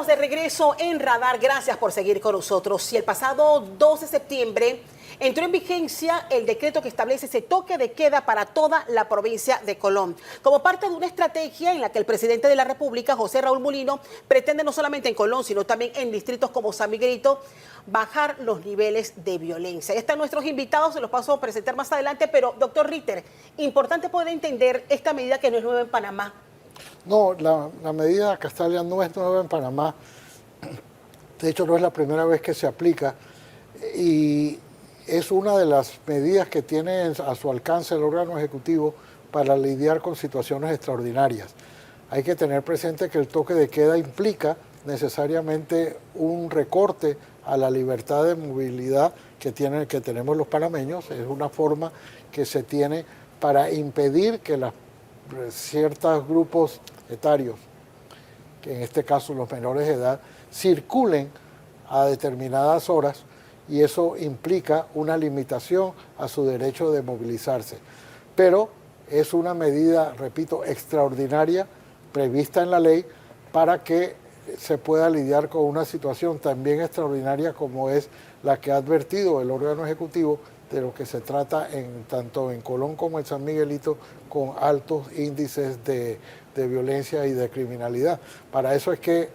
Estamos de regreso en Radar. Gracias por seguir con nosotros. Si el pasado 2 de septiembre entró en vigencia el decreto que establece ese toque de queda para toda la provincia de Colón, como parte de una estrategia en la que el presidente de la República, José Raúl Mulino, pretende no solamente en Colón, sino también en distritos como San Miguelito, bajar los niveles de violencia. Ahí están nuestros invitados, se los paso a presentar más adelante, pero doctor Ritter, importante poder entender esta medida que no es nueva en Panamá. No, la medida Castalia no es nueva en Panamá. De hecho, no es la primera vez que se aplica y es una de las medidas que tiene a su alcance el órgano ejecutivo para lidiar con situaciones extraordinarias. Hay que tener presente que el toque de queda implica necesariamente un recorte a la libertad de movilidad que tenemos los panameños. Es una forma que se tiene para impedir que ciertos grupos etarios, que en este caso los menores de edad, circulen a determinadas horas, y eso implica una limitación a su derecho de movilizarse. Pero es una medida, repito, extraordinaria, prevista en la ley, para que se pueda lidiar con una situación también extraordinaria como es la que ha advertido el órgano ejecutivo, de lo que se trata tanto en Colón como en San Miguelito, con altos índices de violencia y de criminalidad. Para eso es que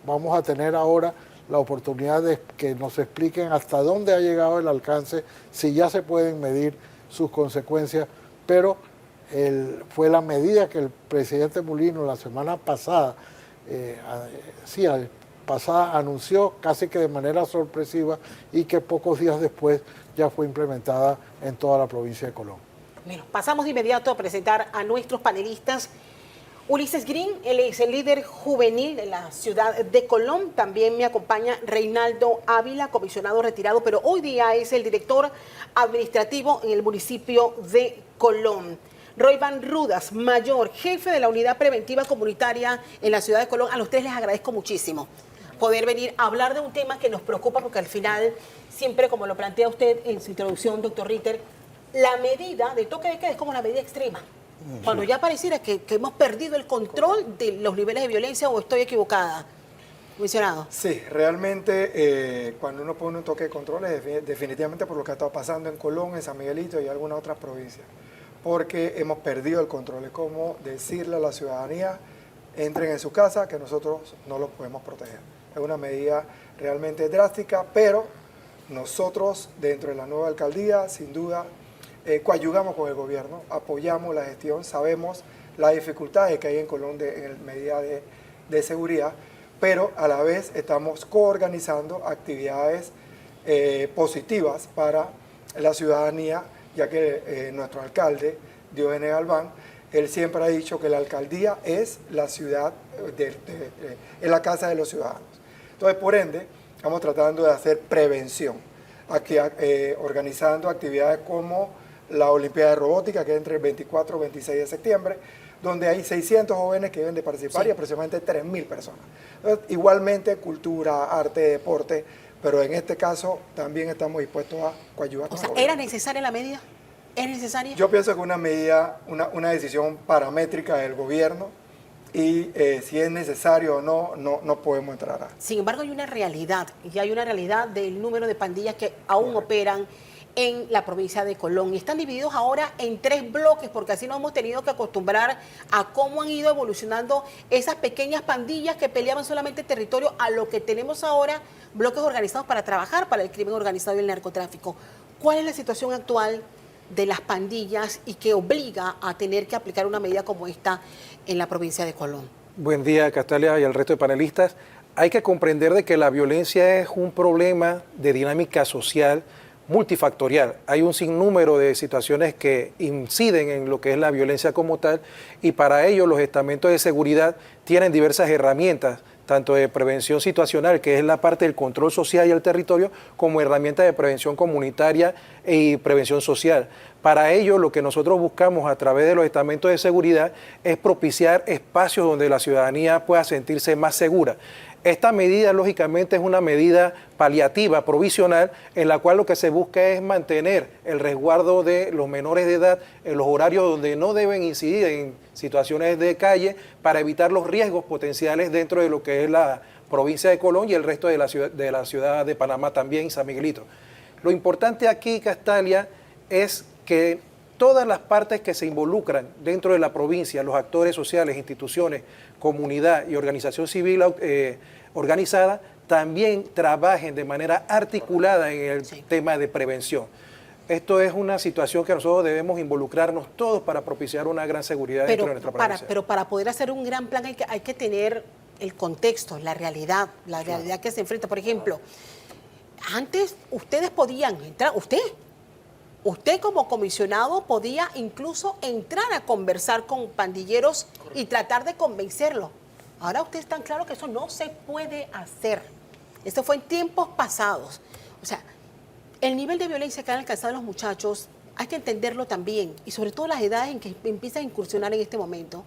vamos a tener ahora la oportunidad de que nos expliquen hasta dónde ha llegado el alcance, si ya se pueden medir sus consecuencias, pero fue la medida que el presidente Mulino la semana pasada, anunció casi que de manera sorpresiva y que pocos días después ya fue implementada en toda la provincia de Colón. Bueno, pasamos de inmediato a presentar a nuestros panelistas. Ulises Green, él es el líder juvenil de la ciudad de Colón. También me acompaña Reinaldo Ávila, comisionado retirado, pero hoy día es el director administrativo en el municipio de Colón. Royvan Rudas, mayor, jefe de la unidad preventiva comunitaria en la ciudad de Colón. A los tres les agradezco muchísimo poder venir a hablar de un tema que nos preocupa, porque al final, siempre como lo plantea usted en su introducción, doctor Ritter, la medida de toque de queda es como la medida extrema. Cuando ya pareciera que hemos perdido el control de los niveles de violencia, ¿o estoy equivocada, comisionado? Sí, realmente cuando uno pone un toque de control es definitivamente por lo que ha estado pasando en Colón, en San Miguelito y algunas otras provincias, porque hemos perdido el control. Es como decirle a la ciudadanía, entren en su casa, que nosotros no los podemos proteger. Es una medida realmente drástica, pero nosotros dentro de la nueva alcaldía, sin duda, coadyuvamos con el gobierno, apoyamos la gestión, sabemos las dificultades que hay en Colón en medida de seguridad, pero a la vez estamos coorganizando actividades positivas para la ciudadanía, ya que nuestro alcalde, Diógenes Galván, él siempre ha dicho que la alcaldía es la ciudad, es la casa de los ciudadanos. Entonces, por ende, estamos tratando de hacer prevención, organizando actividades como la Olimpiada de Robótica, que es entre el 24 y 26 de septiembre, donde hay 600 jóvenes que deben de participar, sí, y aproximadamente 3.000 personas. Entonces, igualmente, cultura, arte, deporte, pero en este caso también estamos dispuestos a coadyuvar. O sea, ¿era necesaria la medida? ¿Es necesaria? Yo pienso que una medida, una decisión paramétrica del gobierno, y si es necesario o no, no podemos entrar a. Sin embargo, hay una realidad, y hay una realidad del número de pandillas que aún operan en la provincia de Colón. Y están divididos ahora en 3 bloques, porque así nos hemos tenido que acostumbrar a cómo han ido evolucionando esas pequeñas pandillas que peleaban solamente territorio, a lo que tenemos ahora, bloques organizados para trabajar para el crimen organizado y el narcotráfico. ¿Cuál es la situación actual de las pandillas y que obliga a tener que aplicar una medida como esta en la provincia de Colón? Buen día, Castalia, y al resto de panelistas. Hay que comprender de que la violencia es un problema de dinámica social multifactorial. Hay un sinnúmero de situaciones que inciden en lo que es la violencia como tal, y para ello los estamentos de seguridad tienen diversas herramientas, tanto de prevención situacional, que es la parte del control social y el territorio, como herramientas de prevención comunitaria y prevención social. Para ello, lo que nosotros buscamos a través de los estamentos de seguridad es propiciar espacios donde la ciudadanía pueda sentirse más segura. Esta medida, lógicamente, es una medida paliativa, provisional, en la cual lo que se busca es mantener el resguardo de los menores de edad en los horarios donde no deben incidir en situaciones de calle para evitar los riesgos potenciales dentro de lo que es la provincia de Colón y el resto de la ciudad de Panamá también, San Miguelito. Lo importante aquí, Castalia, es que todas las partes que se involucran dentro de la provincia, los actores sociales, instituciones, comunidad y organización civil organizada, también trabajen de manera articulada en el tema de prevención. Esto es una situación que nosotros debemos involucrarnos todos para propiciar una gran seguridad dentro de nuestra provincia. Pero para poder hacer un gran plan hay que tener el contexto, la realidad que se enfrenta. Por ejemplo, antes ustedes podían entrar, usted como comisionado podía incluso entrar a conversar con pandilleros y tratar de convencerlos. Ahora usted está claro que eso no se puede hacer. Esto fue en tiempos pasados. O sea, el nivel de violencia que han alcanzado los muchachos hay que entenderlo también, y sobre todo las edades en que empiezan a incursionar en este momento.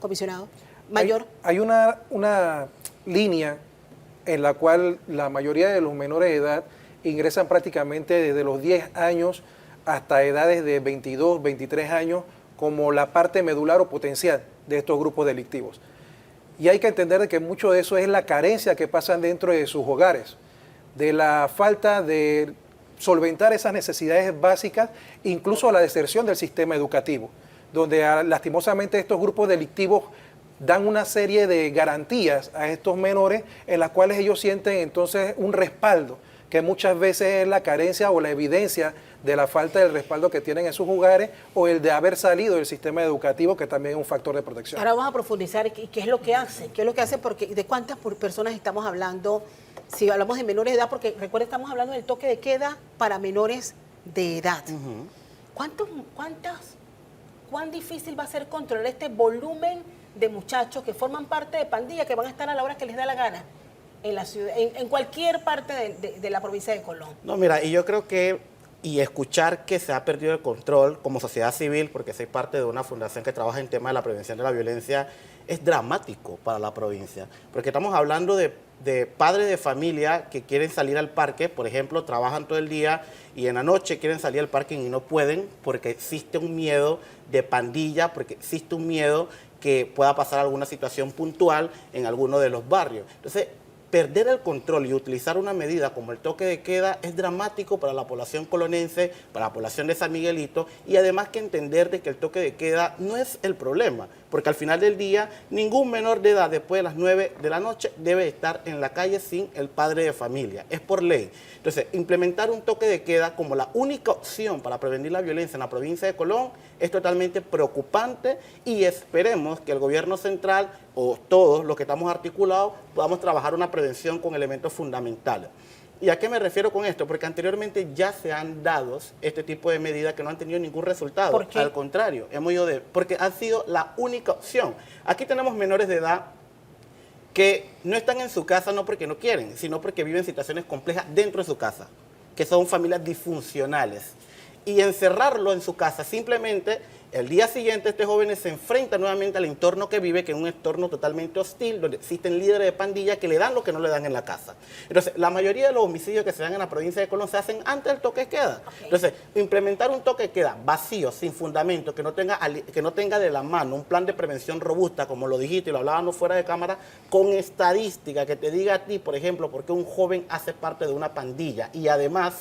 Comisionado mayor. Hay una línea en la cual la mayoría de los menores de edad ingresan prácticamente desde los 10 años hasta edades de 22, 23 años como la parte medular o potencial de estos grupos delictivos. Y hay que entender que mucho de eso es la carencia que pasan dentro de sus hogares, de la falta de solventar esas necesidades básicas, incluso la deserción del sistema educativo, donde lastimosamente estos grupos delictivos dan una serie de garantías a estos menores en las cuales ellos sienten entonces un respaldo, que muchas veces es la carencia o la evidencia de la falta del respaldo que tienen en sus hogares o el de haber salido del sistema educativo, que también es un factor de protección. Ahora vamos a profundizar qué es lo que hace, porque de cuántas personas estamos hablando, si hablamos de menores de edad, porque recuerda, estamos hablando del toque de queda para menores de edad. ¿Cuán difícil va a ser controlar este volumen de muchachos que forman parte de pandillas que van a estar a la hora que les da la gana en la ciudad, en cualquier parte de la provincia de Colón? No, mira, y yo creo que, y escuchar que se ha perdido el control como sociedad civil, porque soy parte de una fundación que trabaja en tema de la prevención de la violencia, es dramático para la provincia, porque estamos hablando de padres de familia que quieren salir al parque, por ejemplo, trabajan todo el día y en la noche quieren salir al parque y no pueden porque existe un miedo de pandilla, porque existe un miedo que pueda pasar alguna situación puntual en alguno de los barrios. Entonces, perder el control y utilizar una medida como el toque de queda es dramático para la población colonense, para la población de San Miguelito, y además que entender de que el toque de queda no es el problema, porque al final del día ningún menor de edad después de las 9 de la noche debe estar en la calle sin el padre de familia, es por ley. Entonces, implementar un toque de queda como la única opción para prevenir la violencia en la provincia de Colón es totalmente preocupante, y esperemos que el gobierno central o todos los que estamos articulados podamos trabajar una prevención con elementos fundamentales. ¿Y a qué me refiero con esto? Porque anteriormente ya se han dado este tipo de medidas que no han tenido ningún resultado. ¿Por qué? Al contrario, porque ha sido la única opción. Aquí tenemos menores de edad que no están en su casa no porque no quieren, sino porque viven situaciones complejas dentro de su casa, que son familias disfuncionales. Y encerrarlo en su casa, simplemente el día siguiente este joven se enfrenta nuevamente al entorno que vive, que es un entorno totalmente hostil, donde existen líderes de pandilla que le dan lo que no le dan en la casa. Entonces, la mayoría de los homicidios que se dan en la provincia de Colón se hacen antes del toque de queda. Okay. Entonces, implementar un toque de queda vacío, sin fundamento, que no tenga de la mano un plan de prevención robusta, como lo dijiste y lo hablábamos fuera de cámara, con estadística que te diga a ti, por ejemplo, por qué un joven hace parte de una pandilla, y además,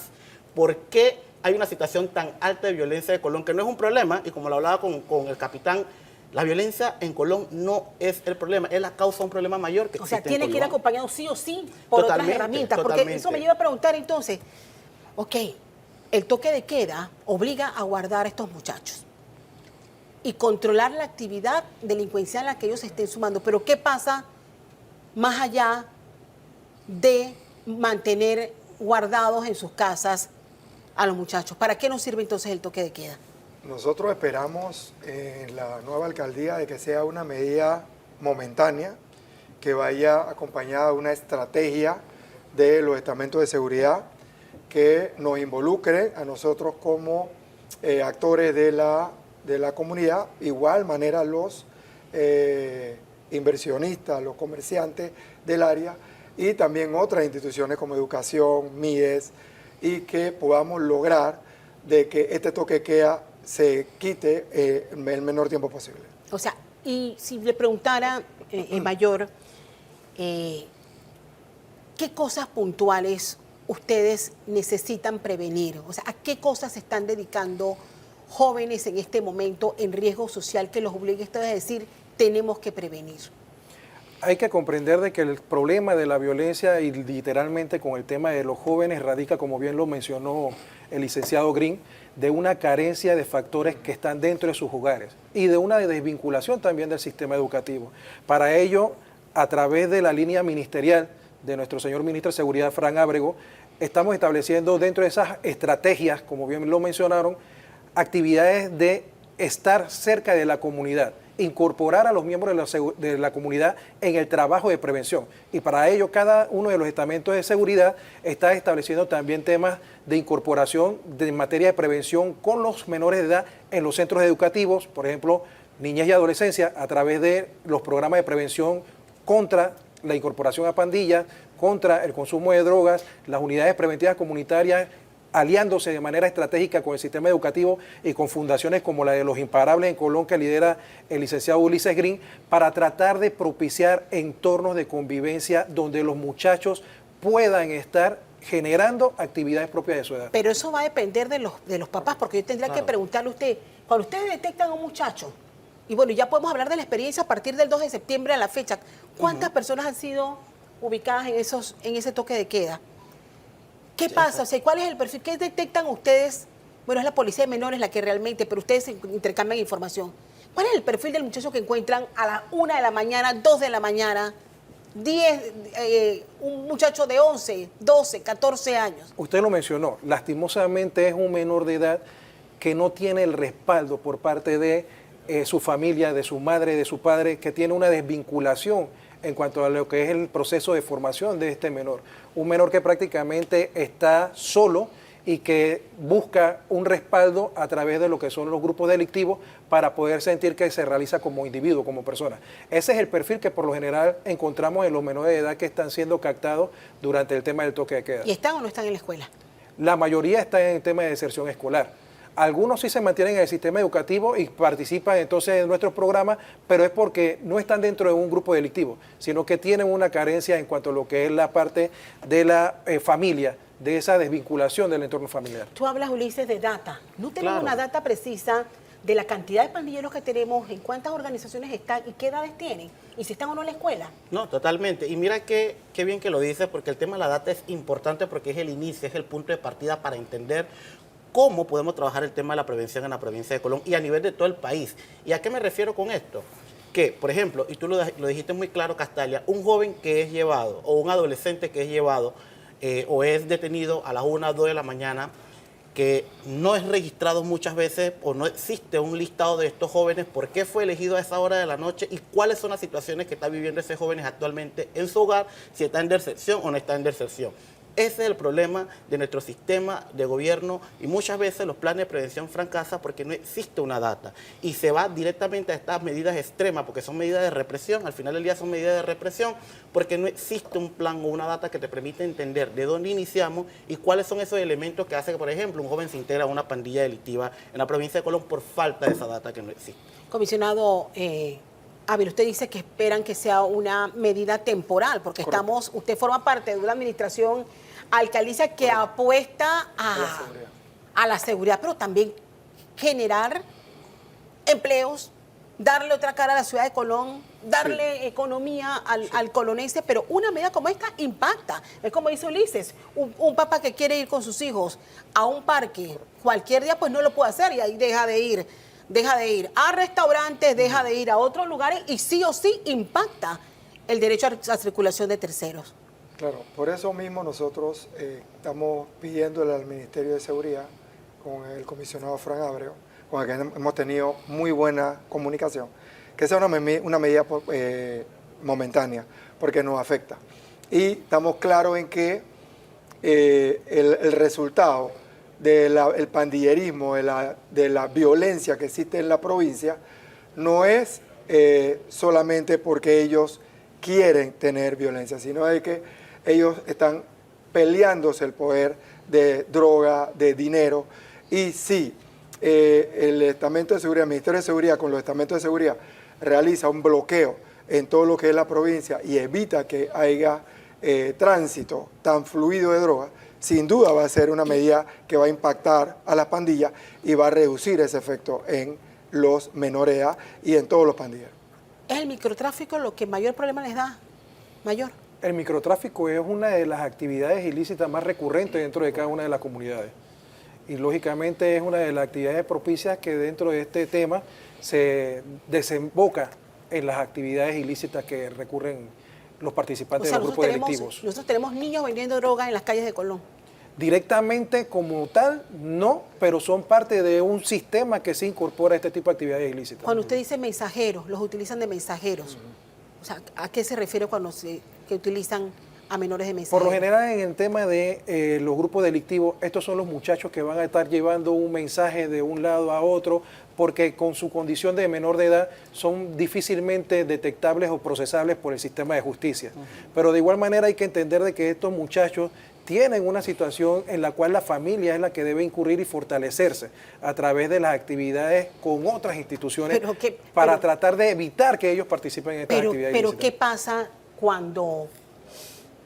por qué hay una situación tan alta de violencia de Colón, que no es un problema, y como lo hablaba con el capitán, la violencia en Colón no es el problema, es la causa de un problema mayor que existe en Colón. O sea, tiene que ir acompañado sí o sí por otras herramientas, porque eso me lleva a preguntar entonces, ok, el toque de queda obliga a guardar a estos muchachos y controlar la actividad delincuencial a la que ellos se estén sumando, pero ¿qué pasa más allá de mantener guardados en sus casas a los muchachos? ¿Para qué nos sirve entonces el toque de queda? Nosotros esperamos en la nueva alcaldía de que sea una medida momentánea, que vaya acompañada de una estrategia de los estamentos de seguridad que nos involucre a nosotros como actores de la comunidad, igual manera los inversionistas, los comerciantes del área y también otras instituciones como educación, MIES, y que podamos lograr de que este toque de queda se quite en el menor tiempo posible. O sea, y si le preguntara, Mayor, ¿qué cosas puntuales ustedes necesitan prevenir? O sea, ¿a qué cosas se están dedicando jóvenes en este momento en riesgo social que los obligue a ustedes a decir, tenemos que prevenir? Hay que comprender de que el problema de la violencia y literalmente con el tema de los jóvenes radica, como bien lo mencionó el licenciado Green, de una carencia de factores que están dentro de sus hogares y de una desvinculación también del sistema educativo. Para ello, a través de la línea ministerial de nuestro señor ministro de Seguridad, Fran Ábrego, estamos estableciendo dentro de esas estrategias, como bien lo mencionaron, actividades de estar cerca de la comunidad, incorporar a los miembros de la comunidad en el trabajo de prevención. Y para ello, cada uno de los estamentos de seguridad está estableciendo también temas de incorporación en materia de prevención con los menores de edad en los centros educativos, por ejemplo, niñez y adolescencia, a través de los programas de prevención contra la incorporación a pandillas, contra el consumo de drogas, las unidades preventivas comunitarias, aliándose de manera estratégica con el sistema educativo y con fundaciones como la de Los Imparables en Colón, que lidera el licenciado Ulises Green, para tratar de propiciar entornos de convivencia donde los muchachos puedan estar generando actividades propias de su edad. Pero eso va a depender de los papás, porque yo tendría que preguntarle a usted, cuando ustedes detectan a un muchacho, y bueno, ya podemos hablar de la experiencia a partir del 2 de septiembre a la fecha, ¿cuántas personas han sido ubicadas en ese toque de queda? ¿Qué pasa? O sea, ¿cuál es el perfil? ¿Qué detectan ustedes? Bueno, es la policía de menores la que realmente, pero ustedes intercambian información. ¿Cuál es el perfil del muchacho que encuentran a las 1 de la mañana, 2 de la mañana, 10, un muchacho de 11, 12, 14 años? Usted lo mencionó, lastimosamente es un menor de edad que no tiene el respaldo por parte de su familia, de su madre, de su padre, que tiene una desvinculación en cuanto a lo que es el proceso de formación de este menor. Un menor que prácticamente está solo y que busca un respaldo a través de lo que son los grupos delictivos para poder sentir que se realiza como individuo, como persona. Ese es el perfil que por lo general encontramos en los menores de edad que están siendo captados durante el tema del toque de queda. ¿Y están o no están en la escuela? La mayoría está en el tema de deserción escolar. Algunos sí se mantienen en el sistema educativo y participan entonces en nuestros programas, pero es porque no están dentro de un grupo delictivo, sino que tienen una carencia en cuanto a lo que es la parte de la familia, de esa desvinculación del entorno familiar. Tú hablas, Ulises, de data. No tenemos una data precisa de la cantidad de pandilleros que tenemos, en cuántas organizaciones están y qué edades tienen, y si están o no en la escuela. No, totalmente. Y mira qué bien que lo dices, porque el tema de la data es importante porque es el inicio, es el punto de partida para entender cómo podemos trabajar el tema de la prevención en la provincia de Colón y a nivel de todo el país. ¿Y a qué me refiero con esto? Que, por ejemplo, y tú lo dijiste muy claro, Castalia, un joven que es llevado o un adolescente que es llevado o es detenido a las 1 o 2 de la mañana, que no es registrado muchas veces o no existe un listado de estos jóvenes, por qué fue elegido a esa hora de la noche y cuáles son las situaciones que está viviendo ese joven actualmente en su hogar, si está en deserción o no está en deserción. Ese es el problema de nuestro sistema de gobierno y muchas veces los planes de prevención fracasan porque no existe una data y se va directamente a estas medidas extremas porque son medidas de represión, al final del día son medidas de represión porque no existe un plan o una data que te permita entender de dónde iniciamos y cuáles son esos elementos que hacen que, por ejemplo, un joven se integra a una pandilla delictiva en la provincia de Colón por falta de esa data que no existe. Comisionado Ávila, usted dice que esperan que sea una medida temporal, porque usted forma parte de una administración alcalicia que apuesta a la seguridad, pero también generar empleos, darle otra cara a la ciudad de Colón, darle economía al colonense, pero una medida como esta impacta. Es como dice Ulises, un papá que quiere ir con sus hijos a un parque cualquier día, pues no lo puede hacer y ahí deja de ir a restaurantes, deja de ir a otros lugares y sí o sí impacta el derecho a la circulación de terceros. Claro, por eso mismo nosotros estamos pidiéndole al Ministerio de Seguridad, con el comisionado Fran Ábrego, con el que hemos tenido muy buena comunicación, que sea una medida momentánea, porque nos afecta. Y estamos claros en que el resultado del pandillerismo, de la violencia que existe en la provincia, no es solamente porque ellos quieren tener violencia, sino de que ellos están peleándose el poder de droga, de dinero. Y sí, el estamento de seguridad, el Ministerio de Seguridad con los estamentos de seguridad realiza un bloqueo en todo lo que es la provincia y evita que haya tránsito tan fluido de droga. Sin duda va a ser una medida que va a impactar a las pandillas y va a reducir ese efecto en los menores de edad y en todos los pandilleros. ¿Es el microtráfico lo que mayor problema les da? Mayor. El microtráfico es una de las actividades ilícitas más recurrentes dentro de cada una de las comunidades. Y lógicamente es una de las actividades propicias que dentro de este tema se desemboca en las actividades ilícitas que recurren los participantes de los grupos delictivos. Nosotros tenemos niños vendiendo droga en las calles de Colón. Directamente como tal, no, pero son parte de un sistema que se incorpora a este tipo de actividades ilícitas. Cuando usted dice mensajeros, los utilizan de mensajeros. O sea, ¿a qué se refiere cuando que utilizan a menores de mensajeros? Por lo general, en el tema de los grupos delictivos, estos son los muchachos que van a estar llevando un mensaje de un lado a otro, porque con su condición de menor de edad son difícilmente detectables o procesables por el sistema de justicia. Pero de igual manera hay que entender de que estos muchachos tienen una situación en la cual la familia es la que debe incurrir y fortalecerse a través de las actividades con otras instituciones para tratar de evitar que ellos participen en estas actividades Pero ilícitas. ¿qué pasa cuando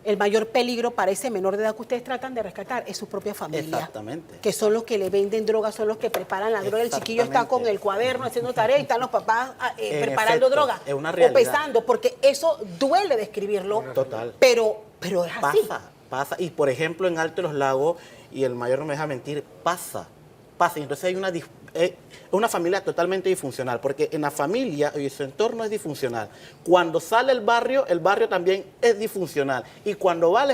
el mayor peligro para ese menor de edad que ustedes tratan de rescatar es su propia familia? Exactamente. Que son los que le venden droga, son los que preparan la droga. El chiquillo está con el cuaderno haciendo tarea y están los papás preparando efecto, droga es una o realidad. pesando, porque eso duele describirlo. Total. Pero es así. Pasa. Y por ejemplo, en Alto de los Lagos, y el mayor no me deja mentir, pasa. Y entonces hay una familia totalmente disfuncional, porque en la familia y su entorno es disfuncional. Cuando sale el barrio también es disfuncional. Y cuando va a la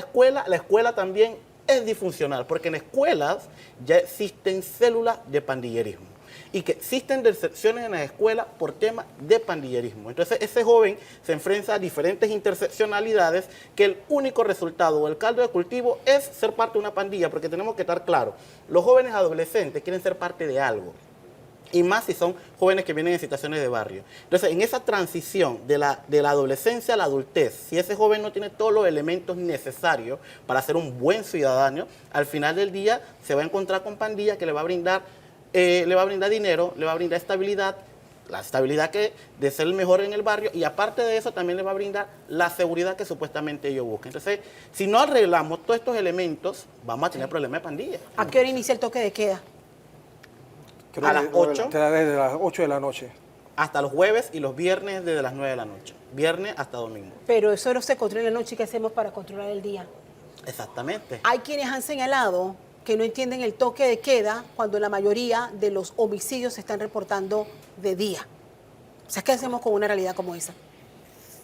escuela también es disfuncional, porque en escuelas ya existen células de pandillerismo. Y que existen deserciones en las escuelas por temas de pandillerismo. Entonces ese joven se enfrenta a diferentes interseccionalidades que el único resultado o el caldo de cultivo es ser parte de una pandilla, porque tenemos que estar claros, los jóvenes adolescentes quieren ser parte de algo. Y más si son jóvenes que vienen en situaciones de barrio. Entonces, en esa transición de la adolescencia a la adultez, si ese joven no tiene todos los elementos necesarios para ser un buen ciudadano, al final del día se va a encontrar con pandillas que le va a brindar dinero, le va a brindar estabilidad, la estabilidad de ser el mejor en el barrio, y aparte de eso también le va a brindar la seguridad que supuestamente ellos buscan. Entonces, si no arreglamos todos estos elementos, vamos a tener problemas de pandilla. ¿A qué hora inicia el toque de queda? A las 8. Desde las 8 de la noche. Hasta los jueves y los viernes desde las 9 de la noche. Viernes hasta domingo. Pero eso no se controla en la noche. ¿Qué hacemos para controlar el día? Exactamente. Hay quienes han señalado que no entienden el toque de queda cuando la mayoría de los homicidios se están reportando de día. O sea, ¿qué hacemos con una realidad como esa?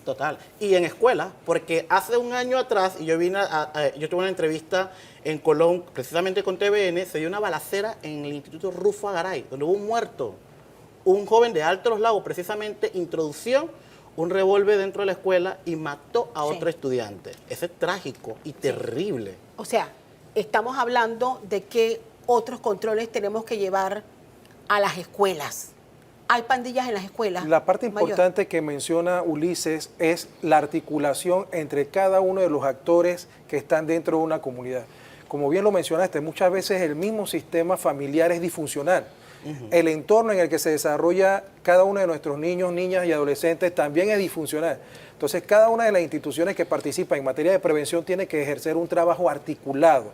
Total. Y en escuelas, porque hace un año atrás, y yo tuve una entrevista en Colón, precisamente con TVN, se dio una balacera en el Instituto Rufo Agaray, donde hubo un muerto. Un joven de Alto de los Lagos, precisamente, introdució un revólver dentro de la escuela y mató a otro estudiante. Eso es trágico y terrible. O sea, estamos hablando de qué otros controles tenemos que llevar a las escuelas. ¿Hay pandillas en las escuelas? La parte Mayor? importante que menciona Ulises es la articulación entre cada uno de los actores que están dentro de una comunidad. Como bien lo mencionaste, muchas veces el mismo sistema familiar es disfuncional. El entorno en el que se desarrolla cada uno de nuestros niños, niñas y adolescentes también es disfuncional. Entonces, cada una de las instituciones que participan en materia de prevención tiene que ejercer un trabajo articulado.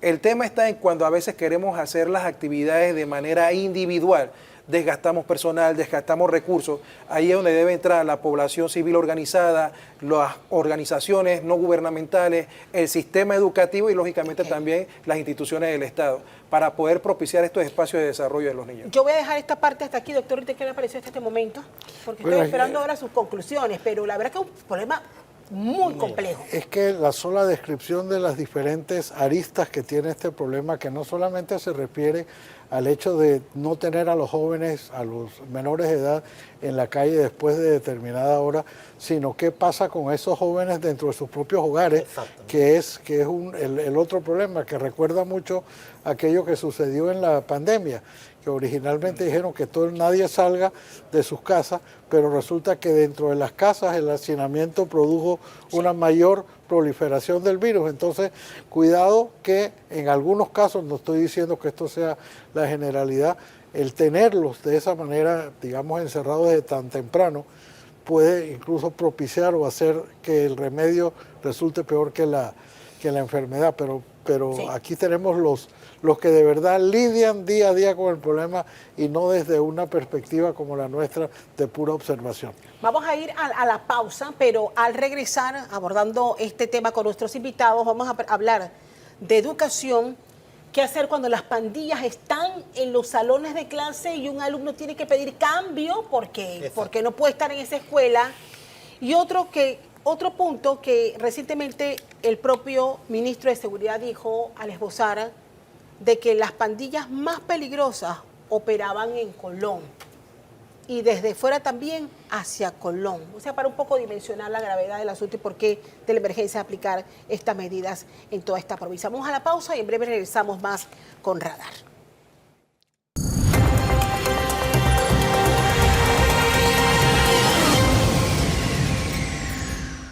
El tema está en cuando a veces queremos hacer las actividades de manera individual, desgastamos personal, desgastamos recursos. Ahí es donde debe entrar la población civil organizada, las organizaciones no gubernamentales, el sistema educativo y lógicamente también las instituciones del Estado, para poder propiciar estos espacios de desarrollo de los niños. Yo voy a dejar esta parte hasta aquí, doctor. ¿Qué le pareció hasta este momento? Porque estoy esperando ahora sus conclusiones, pero la verdad que es un problema muy complejo. Es que la sola descripción de las diferentes aristas que tiene este problema, que no solamente se refiere al hecho de no tener a los jóvenes, a los menores de edad en la calle después de determinada hora, sino qué pasa con esos jóvenes dentro de sus propios hogares, que es el otro problema, que recuerda mucho aquello que sucedió en la pandemia, que originalmente dijeron que nadie salga de sus casas, pero resulta que dentro de las casas el hacinamiento produjo una mayor proliferación del virus. Entonces, cuidado que en algunos casos, no estoy diciendo que esto sea la generalidad, el tenerlos de esa manera, digamos, encerrados desde tan temprano, puede incluso propiciar o hacer que el remedio resulte peor que la enfermedad. Pero sí, aquí tenemos los que de verdad lidian día a día con el problema y no desde una perspectiva como la nuestra de pura observación. Vamos a ir a la pausa, pero al regresar, abordando este tema con nuestros invitados, vamos a hablar de educación. ¿Qué hacer cuando las pandillas están en los salones de clase y un alumno tiene que pedir cambio porque no puede estar en esa escuela? Y otro punto que recientemente el propio ministro de Seguridad dijo al esbozar de que las pandillas más peligrosas operaban en Colón y desde fuera también hacia Colón. O sea, para un poco dimensionar la gravedad del asunto y por qué de la emergencia aplicar estas medidas en toda esta provincia. Vamos a la pausa y en breve regresamos más con Radar.